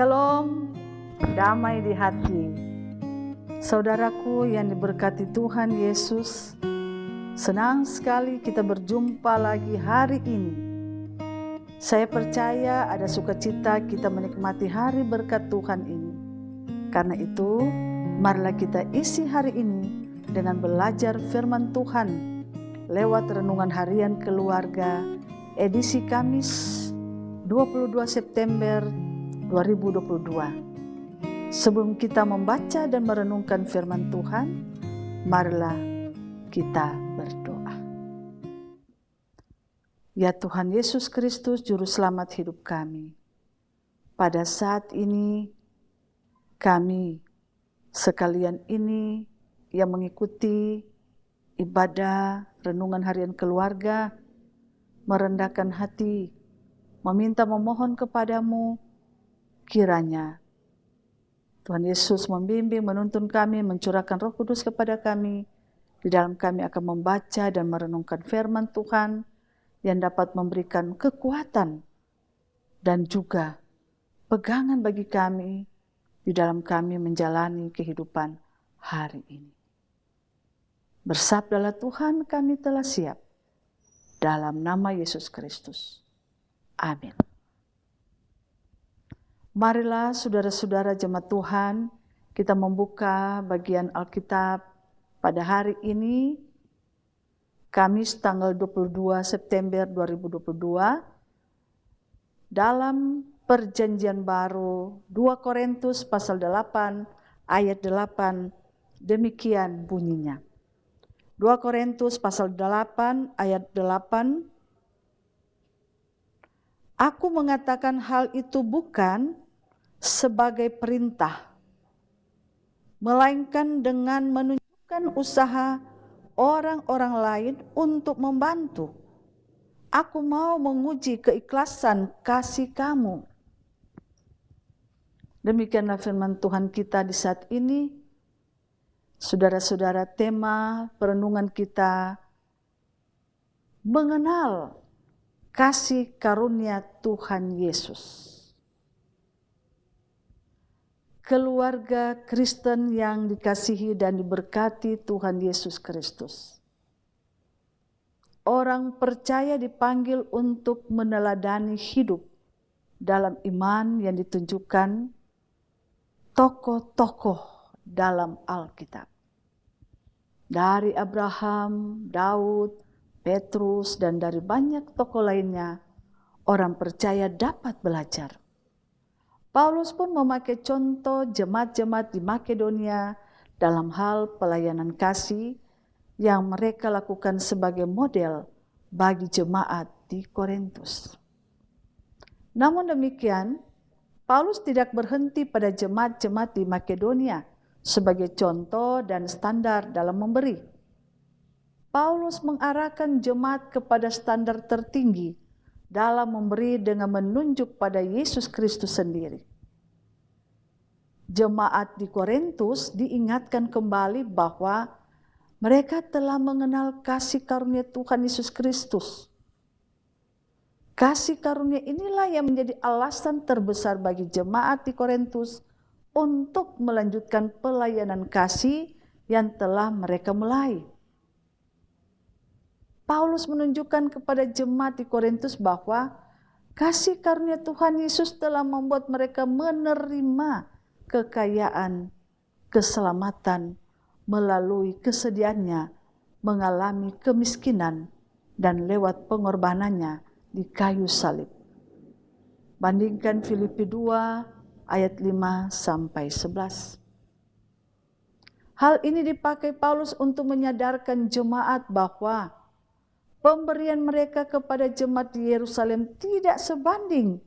Shalom, damai di hati. Saudaraku yang diberkati Tuhan Yesus, senang sekali kita berjumpa lagi hari ini. Saya percaya ada sukacita kita menikmati hari berkat Tuhan ini. Karena itu, marilah kita isi hari ini dengan belajar firman Tuhan lewat renungan harian keluarga edisi Kamis 22 September 2022. Sebelum kita membaca dan merenungkan firman Tuhan, marilah kita berdoa. Ya Tuhan Yesus Kristus, Juru Selamat hidup kami. Pada saat ini, kami sekalian ini yang mengikuti ibadah renungan harian keluarga, merendahkan hati, meminta memohon kepadamu, kiranya Tuhan Yesus membimbing, menuntun kami, mencurahkan Roh Kudus kepada kami. Di dalam kami akan membaca dan merenungkan firman Tuhan yang dapat memberikan kekuatan dan juga pegangan bagi kami di dalam kami menjalani kehidupan hari ini. Bersabdalah Tuhan, kami telah siap. Dalam nama Yesus Kristus. Amin. Marilah saudara-saudara jemaat Tuhan, kita membuka bagian Alkitab pada hari ini, Kamis tanggal 22 September 2022, dalam Perjanjian Baru 2 Korintus pasal 8 ayat 8, demikian bunyinya. 2 Korintus pasal 8 ayat 8, aku mengatakan hal itu bukan sebagai perintah, melainkan dengan menunjukkan usaha orang-orang lain untuk membantu. Aku mau menguji keikhlasan kasih kamu. Demikianlah firman Tuhan kita di saat ini. Saudara-saudara, tema perenungan kita mengenal kasih karunia Tuhan Yesus. Keluarga Kristen yang dikasihi dan diberkati Tuhan Yesus Kristus. Orang percaya dipanggil untuk meneladani hidup dalam iman yang ditunjukkan tokoh-tokoh dalam Alkitab. Dari Abraham, Daud, Petrus, dan dari banyak tokoh lainnya, orang percaya dapat belajar. Paulus pun memakai contoh jemaat-jemaat di Makedonia dalam hal pelayanan kasih yang mereka lakukan sebagai model bagi jemaat di Korintus. Namun demikian, Paulus tidak berhenti pada jemaat-jemaat di Makedonia sebagai contoh dan standar dalam memberi. Paulus mengarahkan jemaat kepada standar tertinggi dalam memberi dengan menunjuk pada Yesus Kristus sendiri. Jemaat di Korintus diingatkan kembali bahwa mereka telah mengenal kasih karunia Tuhan Yesus Kristus. Kasih karunia inilah yang menjadi alasan terbesar bagi jemaat di Korintus untuk melanjutkan pelayanan kasih yang telah mereka mulai. Paulus menunjukkan kepada jemaat di Korintus bahwa kasih karunia Tuhan Yesus telah membuat mereka menerima kekayaan, keselamatan melalui kesediaannya mengalami kemiskinan dan lewat pengorbanannya di kayu salib. Bandingkan Filipi 2 ayat 5-11. Hal ini dipakai Paulus untuk menyadarkan jemaat bahwa pemberian mereka kepada jemaat di Yerusalem tidak sebanding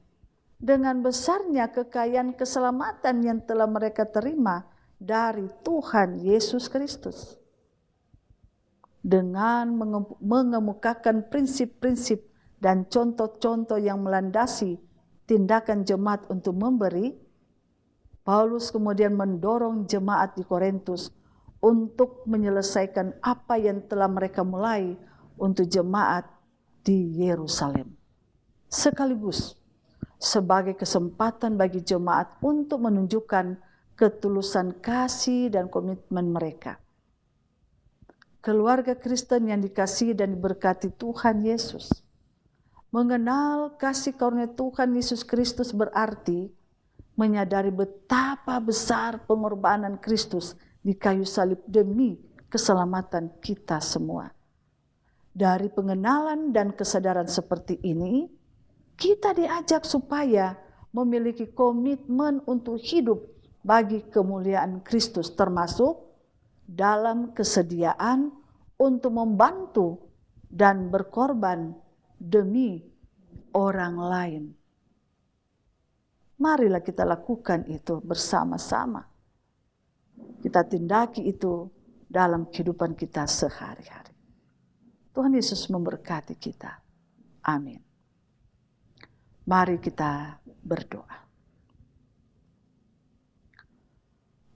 dengan besarnya kekayaan keselamatan yang telah mereka terima dari Tuhan Yesus Kristus. Dengan mengemukakan prinsip-prinsip dan contoh-contoh yang melandasi tindakan jemaat untuk memberi, Paulus kemudian mendorong jemaat di Korintus untuk menyelesaikan apa yang telah mereka mulai untuk jemaat di Yerusalem. Sekaligus sebagai kesempatan bagi jemaat untuk menunjukkan ketulusan kasih dan komitmen mereka. Keluarga Kristen yang dikasihi dan diberkati Tuhan Yesus, mengenal kasih karunia Tuhan Yesus Kristus berarti menyadari betapa besar pengorbanan Kristus di kayu salib demi keselamatan kita semua. Dari pengenalan dan kesadaran seperti ini, kita diajak supaya memiliki komitmen untuk hidup bagi kemuliaan Kristus, termasuk dalam kesediaan untuk membantu dan berkorban demi orang lain. Marilah kita lakukan itu bersama-sama. Kita tindaki itu dalam kehidupan kita sehari-hari. Tuhan Yesus memberkati kita. Amin. Mari kita berdoa.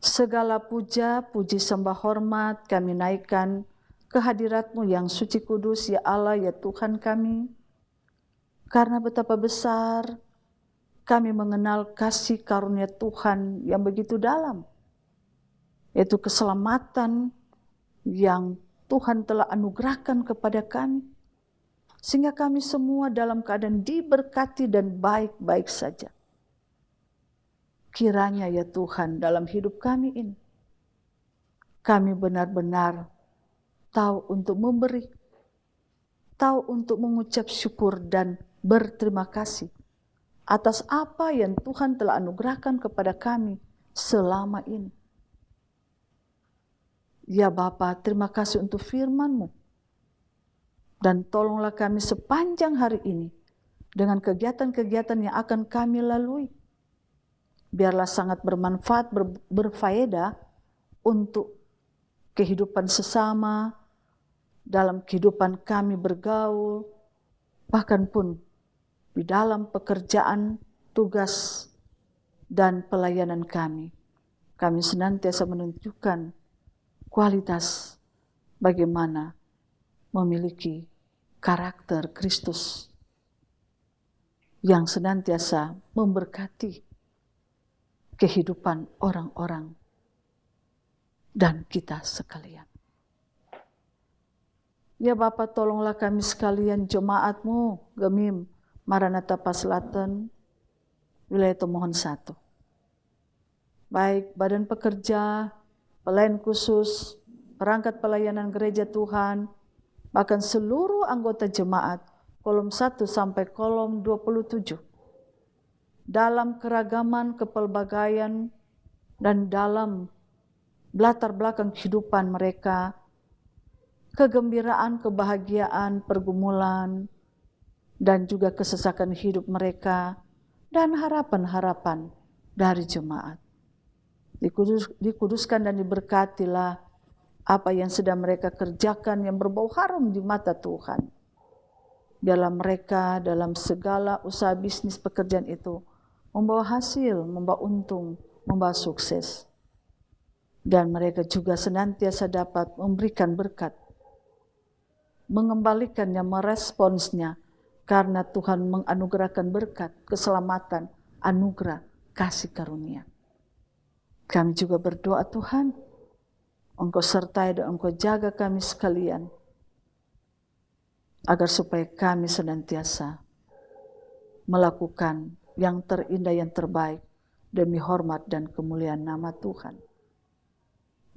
Segala puja, puji, sembah, hormat kami naikkan kehadirat-Mu yang suci kudus, ya Allah, ya Tuhan kami. Karena betapa besar kami mengenal kasih karunia Tuhan yang begitu dalam, yaitu keselamatan yang Tuhan telah anugerahkan kepada kami, sehingga kami semua dalam keadaan diberkati dan baik-baik saja. Kiranya ya Tuhan, dalam hidup kami ini, kami benar-benar tahu untuk memberi, tahu untuk mengucap syukur dan berterima kasih atas apa yang Tuhan telah anugerahkan kepada kami selama ini. Ya Bapa, terima kasih untuk firman-Mu. Dan tolonglah kami sepanjang hari ini dengan kegiatan-kegiatan yang akan kami lalui. Biarlah sangat bermanfaat, berfaedah untuk kehidupan sesama, dalam kehidupan kami bergaul, bahkan pun di dalam pekerjaan, tugas, dan pelayanan kami. Kami senantiasa menunjukkan kualitas bagaimana memiliki karakter Kristus yang senantiasa memberkati kehidupan orang-orang dan kita sekalian. Ya Bapa, tolonglah kami sekalian jemaat-Mu, Gemim, Maranatha Paselatan, wilayah Tomohon 1. Baik badan pekerja, pelayan khusus, perangkat pelayanan gereja Tuhan, bahkan seluruh anggota jemaat, kolom 1 sampai kolom 27. Dalam keragaman kepelbagaian dan dalam latar belakang kehidupan mereka, kegembiraan, kebahagiaan, pergumulan, dan juga kesesakan hidup mereka, dan harapan-harapan dari jemaat. Dikuduskan dan diberkatilah apa yang sedang mereka kerjakan yang berbau harum di mata Tuhan. Biarlah mereka dalam segala usaha bisnis pekerjaan itu membawa hasil, membawa untung, membawa sukses. Dan mereka juga senantiasa dapat memberikan berkat, mengembalikannya, meresponsnya, karena Tuhan menganugerahkan berkat, keselamatan, anugerah, kasih karunia. Kami juga berdoa Tuhan, Engkau sertai dan Engkau jaga kami sekalian, agar supaya kami senantiasa melakukan yang terindah, yang terbaik, demi hormat dan kemuliaan nama Tuhan.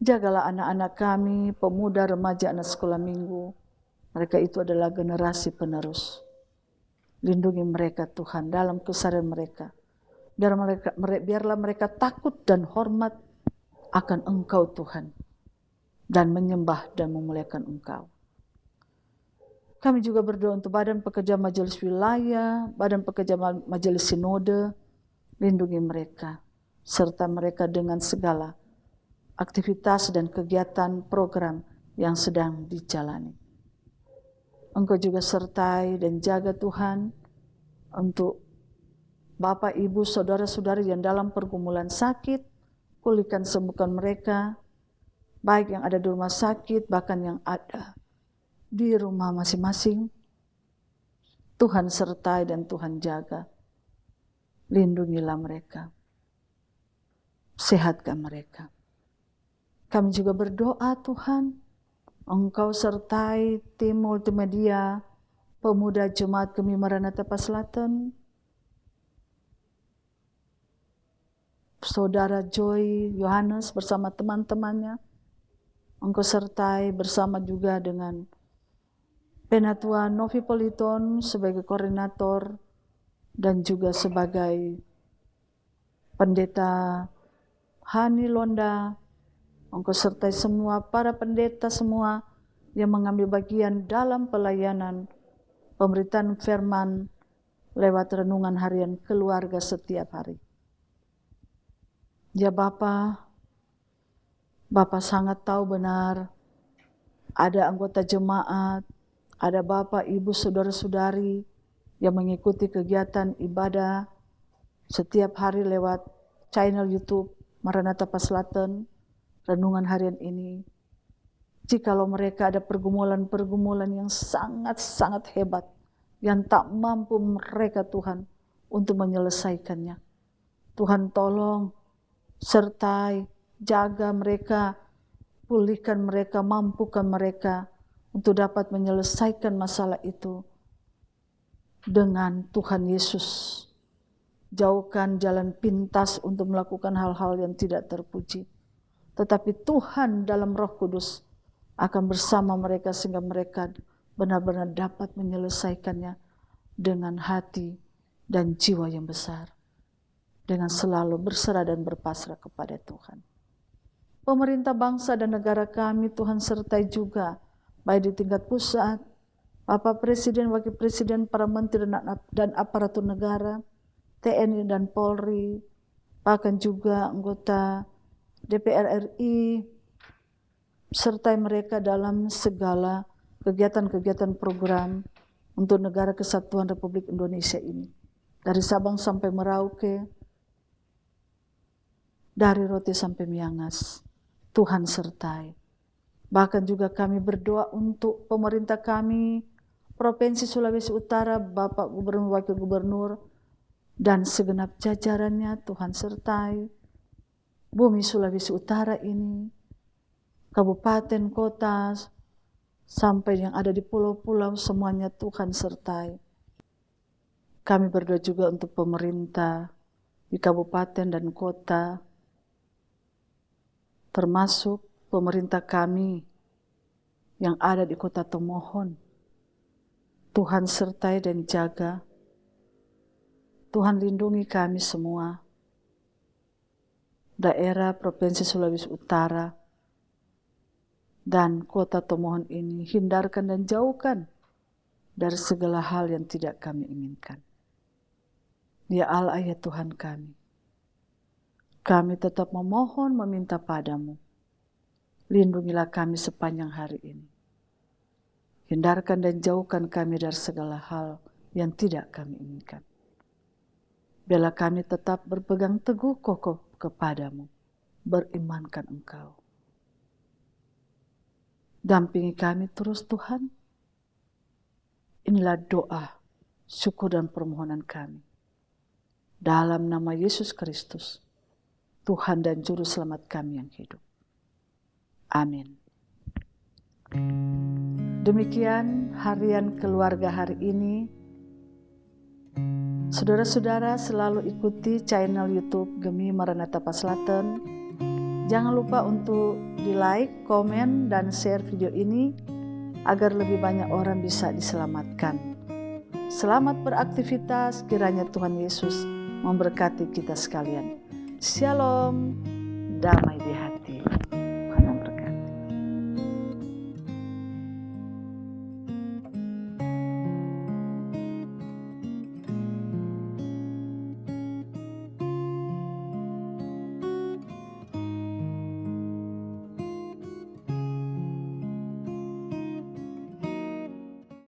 Jagalah anak-anak kami, pemuda, remaja, anak sekolah minggu. Mereka itu adalah generasi penerus. Lindungi mereka Tuhan dalam keseharian mereka. Biarlah mereka takut dan hormat akan Engkau Tuhan, dan menyembah dan memuliakan Engkau. Kami juga berdoa untuk badan pekerja majelis wilayah, badan pekerja majelis sinode, lindungi mereka, serta mereka dengan segala aktivitas dan kegiatan program yang sedang dijalani. Engkau juga sertai dan jaga Tuhan untuk Bapak, Ibu, Saudara-saudari yang dalam pergumulan sakit, pulihkan sembuhkan mereka, baik yang ada di rumah sakit, bahkan yang ada di rumah masing-masing. Tuhan sertai dan Tuhan jaga. Lindungilah mereka. Sehatkan mereka. Kami juga berdoa Tuhan, Engkau sertai tim multimedia Pemuda Jemaat Gemi Maranatha Paselatan, Saudara Joy Yohanes bersama teman-temannya. Engkau sertai bersama juga dengan Penatua Novi Politon sebagai koordinator dan juga sebagai Pendeta Hani Londa. Engkau sertai semua para pendeta semua yang mengambil bagian dalam pelayanan pemberitaan firman lewat renungan harian keluarga setiap hari. Ya Bapa sangat tahu benar ada anggota jemaat, ada Bapak, Ibu, Saudara-saudari yang mengikuti kegiatan ibadah setiap hari lewat channel YouTube Maranatha Paselatan, renungan harian ini. Jikalau mereka ada pergumulan-pergumulan yang sangat-sangat hebat, yang tak mampu mereka Tuhan untuk menyelesaikannya. Tuhan tolong, sertai, jaga mereka, pulihkan mereka, mampukan mereka untuk dapat menyelesaikan masalah itu dengan Tuhan Yesus. Jauhkan jalan pintas untuk melakukan hal-hal yang tidak terpuji. Tetapi Tuhan dalam Roh Kudus akan bersama mereka sehingga mereka benar-benar dapat menyelesaikannya dengan hati dan jiwa yang besar. Dengan selalu berserah dan berpasrah kepada Tuhan. Pemerintah bangsa dan negara kami Tuhan sertai juga, baik di tingkat pusat, Bapak Presiden, Wakil Presiden, para menteri dan aparatur negara, TNI dan Polri, bahkan juga anggota DPR RI, sertai mereka dalam segala kegiatan-kegiatan program untuk Negara Kesatuan Republik Indonesia ini. Dari Sabang sampai Merauke, dari Rote sampai Miangas, Tuhan sertai. Bahkan juga kami berdoa untuk pemerintah kami, Provinsi Sulawesi Utara, Bapak Gubernur, Wakil Gubernur, dan segenap jajarannya Tuhan sertai. Bumi Sulawesi Utara ini, kabupaten, kota, sampai yang ada di pulau-pulau semuanya Tuhan sertai. Kami berdoa juga untuk pemerintah di kabupaten dan kota, termasuk pemerintah kami yang ada di Kota Tomohon. Tuhan sertai dan jaga. Tuhan lindungi kami semua. Daerah Provinsi Sulawesi Utara dan Kota Tomohon ini hindarkan dan jauhkan dari segala hal yang tidak kami inginkan. Ya Allah, ya Tuhan kami tetap memohon meminta padamu. Lindungilah kami sepanjang hari ini. Hindarkan dan jauhkan kami dari segala hal yang tidak kami inginkan. Biarlah kami tetap berpegang teguh kokoh kepadamu, berimankan Engkau. Dampingi kami terus Tuhan. Inilah doa, syukur dan permohonan kami. Dalam nama Yesus Kristus, Tuhan dan Juru Selamat kami yang hidup. Amin. Demikian harian keluarga hari ini. Saudara-saudara selalu ikuti channel YouTube Gemi Maranatha Paselatan. Jangan lupa untuk di-like, komen, dan share video ini agar lebih banyak orang bisa diselamatkan. Selamat beraktivitas, kiranya Tuhan Yesus memberkati kita sekalian. Shalom, damai di hati.